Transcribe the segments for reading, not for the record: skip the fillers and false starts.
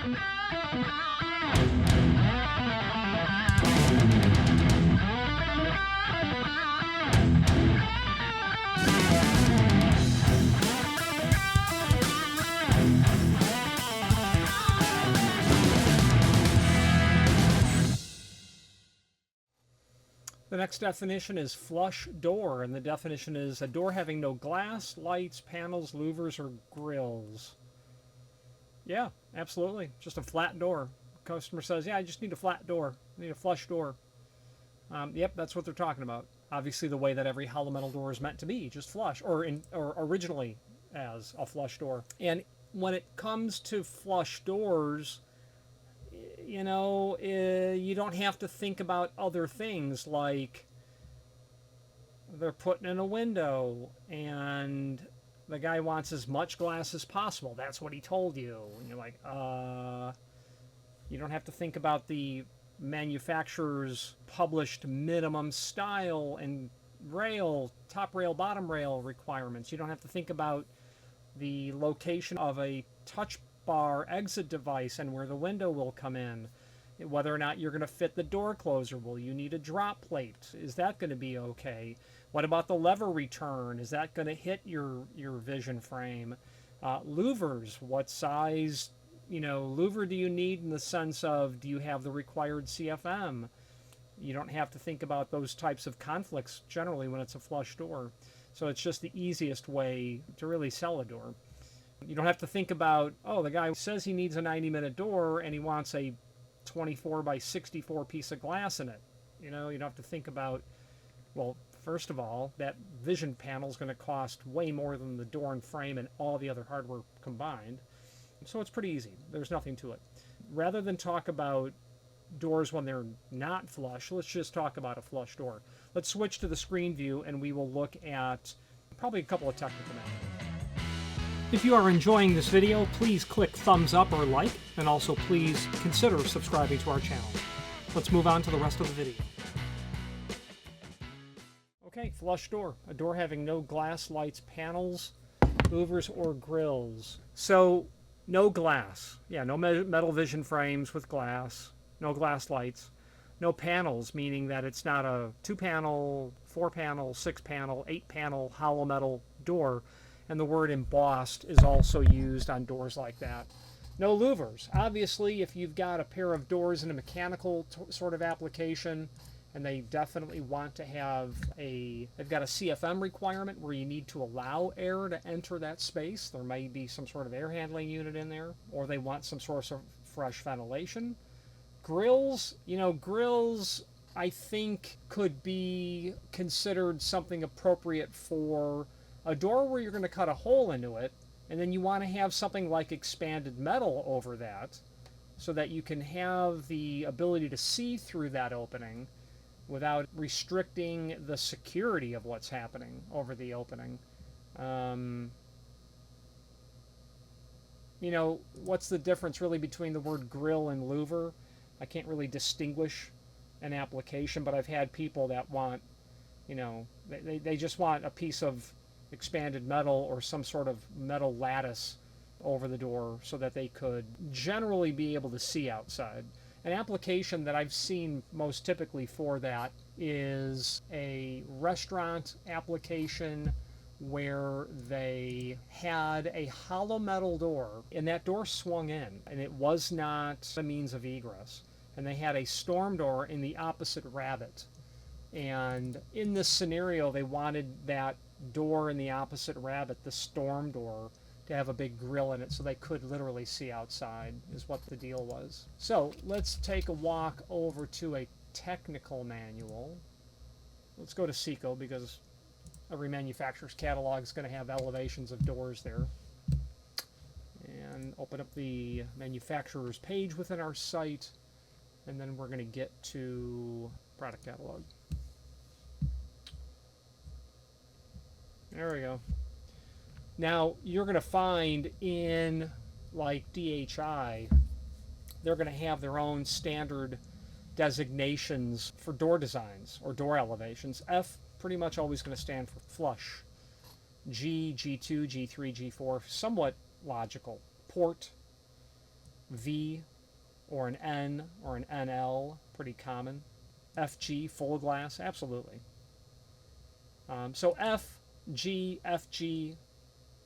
The next definition is flush door, and the definition is a door having no glass, lights, panels, louvers, or grills. Yeah, absolutely. Just a flat door. Customer says, yeah, I just need a flat door. I need a flush door. Yep, that's what they're talking about. Obviously, the way that every hollow metal door is meant to be, just flush, or originally as a flush door. And when it comes to flush doors, you know, you don't have to think about other things like they're putting in a window and the guy wants as much glass as possible. That's what he told you. And you're like, you don't have to think about the manufacturer's published minimum style and rail, top rail, bottom rail requirements. You don't have to think about the location of a touch bar exit device and where the window will come in, whether or not you're going to fit the door closer. Will you need a drop plate? Is that going to be okay? What about the lever return? Is that going to hit your vision frame? Louvers, what size, you know, louver do you need in the sense of, do you have the required CFM? You don't have to think about those types of conflicts generally when it's a flush door. So it's just the easiest way to really sell a door. You don't have to think about, oh, the guy says he needs a 90-minute door and he wants a 24 by 64 piece of glass in it. You know, you don't have to think about, well, first of all, that vision panel is going to cost way more than the door and frame and all the other hardware combined. So it's pretty easy. There's nothing to it. Rather than talk about doors when they're not flush, let's just talk about a flush door. Let's switch to the screen view and we will look at probably a couple of technical manuals. If you are enjoying this video, please click thumbs up or like, and also please consider subscribing to our channel. Let's move on to the rest of the video. Okay, flush door. A door having no glass, lights, panels, louvers, or grills. So, no glass. Yeah, no metal vision frames with glass, no glass lights, no panels, meaning that it's not a 2-panel, 4-panel, 6-panel, 8-panel hollow metal door. And the word embossed is also used on doors like that. No louvers. Obviously, if you've got a pair of doors in a mechanical sort of application, and they definitely want to have they've got a CFM requirement where you need to allow air to enter that space. There may be some sort of air handling unit in there, or they want some source of fresh ventilation. Grills, you know, grills I think could be considered something appropriate for a door where you're going to cut a hole into it, and then you want to have something like expanded metal over that so that you can have the ability to see through that opening without restricting the security of what's happening over the opening. You know, what's the difference really between the word grill and louver? I can't really distinguish an application, but I've had people that want, you know, they just want a piece of expanded metal or some sort of metal lattice over the door so that they could generally be able to see outside. An application that I've seen most typically for that is a restaurant application where they had a hollow metal door and that door swung in and it was not a means of egress, and they had a storm door in the opposite rabbet, and in this scenario they wanted that door in the opposite rabbet, the storm door, to have a big grill in it so they could literally see outside, is what the deal was. So let's take a walk over to a technical manual. Let's go to Seco because every manufacturer's catalog is going to have elevations of doors there. And open up the manufacturer's page within our site, and then we're going to get to product catalog. There we go. Now, you're going to find in, like, DHI, they're going to have their own standard designations for door designs or door elevations. F pretty much always going to stand for flush. G, G2, G3, G4, somewhat logical. Port, V or an N or an NL, pretty common. FG, full glass, absolutely. So F, G, FG,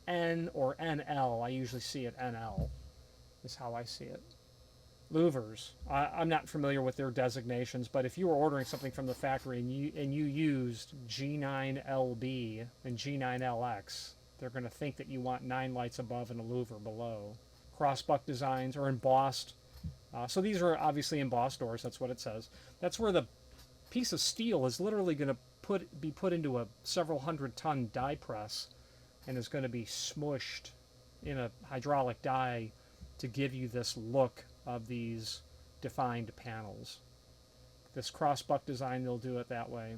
N, or NL, I usually see it NL, is how I see it. Louvers, I'm not familiar with their designations, but if you were ordering something from the factory and you used G9LB and G9LX, they're going to think that you want 9 lights above and a louver below. Crossbuck designs are embossed. So these are obviously embossed doors, that's what it says. That's where the piece of steel is literally going to be put into a several 100-ton die press and is going to be smushed in a hydraulic die to give you this look of these defined panels. This crossbuck design, they'll do it that way.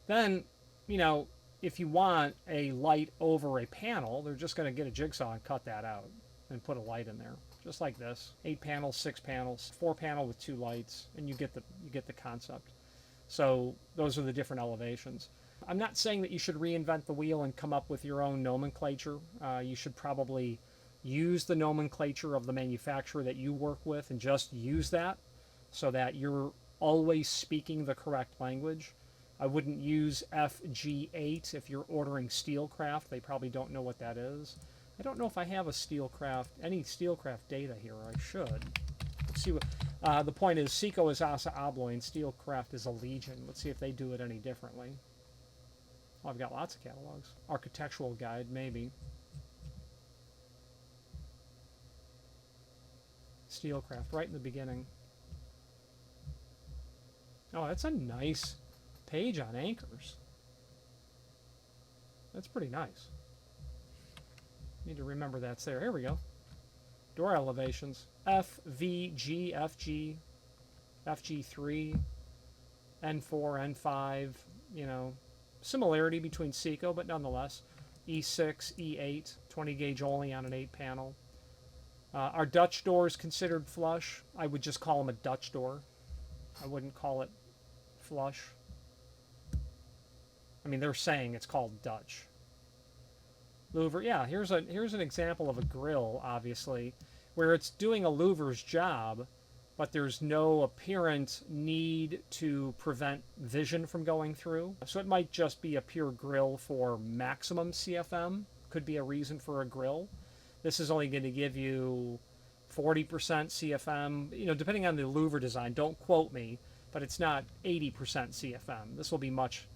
Then, you know, if you want a light over a panel, they're just going to get a jigsaw and cut that out and put a light in there, just like this. 8 panels, 6 panels, 4 panel with 2 lights, and you get the concept. So those are the different elevations. I'm not saying that you should reinvent the wheel and come up with your own nomenclature. You should probably use the nomenclature of the manufacturer that you work with and just use that so that you're always speaking the correct language. I wouldn't use FG8 if you're ordering Steelcraft. They probably don't know what that is. I don't know if I have a any Steelcraft data here. I should. Let's see what the point is. Seco is Asa Abloy and Steelcraft is Allegion. Let's see if they do it any differently. Oh, I've got lots of catalogs. Architectural guide, maybe. Steelcraft, right in the beginning. Oh, that's a nice page on anchors. That's pretty nice. Need to remember that's there. Here we go. Door elevations. F, V, G, FG, FG3, N4, N5, you know, similarity between Seco, but nonetheless. E6, E8, 20 gauge only on an 8 panel. Are Dutch doors considered flush? I would just call them a Dutch door. I wouldn't call it flush. I mean, they're saying it's called Dutch. Louver, yeah, here's an example of a grill, obviously, where it's doing a louver's job, but there's no apparent need to prevent vision from going through. So it might just be a pure grill for maximum CFM. Could be a reason for a grill. This is only going to give you 40% CFM, you know, depending on the louver design. Don't quote me, but it's not 80% CFM. This will be a much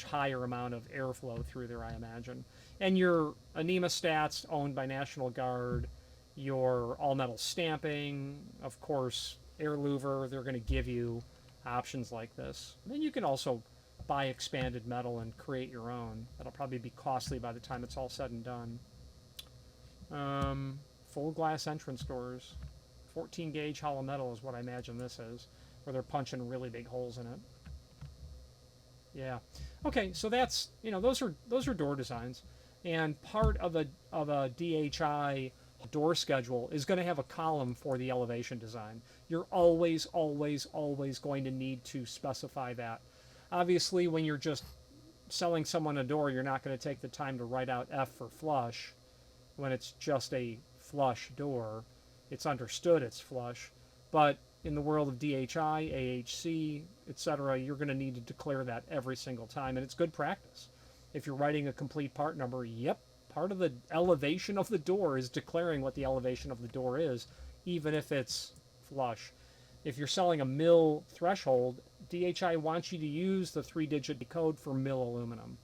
higher amount of airflow through there, I imagine. And your anema stats owned by National Guard, your all-metal stamping, of course, air louver, they're going to give you options like this. Then you can also buy expanded metal and create your own. That'll probably be costly by the time it's all said and done. Full glass entrance doors. 14 gauge hollow metal is what I imagine this is, where they're punching really big holes in it. Yeah. Okay, so that's, you know, those are door designs, and part of a DHI door schedule is going to have a column for the elevation design. You're always going to need to specify that. Obviously, when you're just selling someone a door, you're not going to take the time to write out F for flush when it's just a flush door. It's understood it's flush, but in the world of DHI, AHC, etc., you're going to need to declare that every single time, and it's good practice. If you're writing a complete part number, yep, part of the elevation of the door is declaring what the elevation of the door is, even if it's flush. If you're selling a mil threshold, DHI wants you to use the 3-digit code for mil aluminum,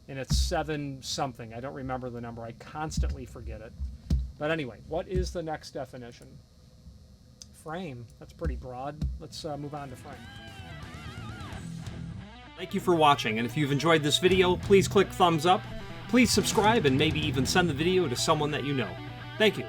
and it's 7 something. I don't remember the number. I constantly forget it. But anyway, what is the next definition? Frame. That's pretty broad. Let's move on to frame. Thank you for watching, and if you've enjoyed this video, please click thumbs up, please subscribe, and maybe even send the video to someone that you know. Thank you.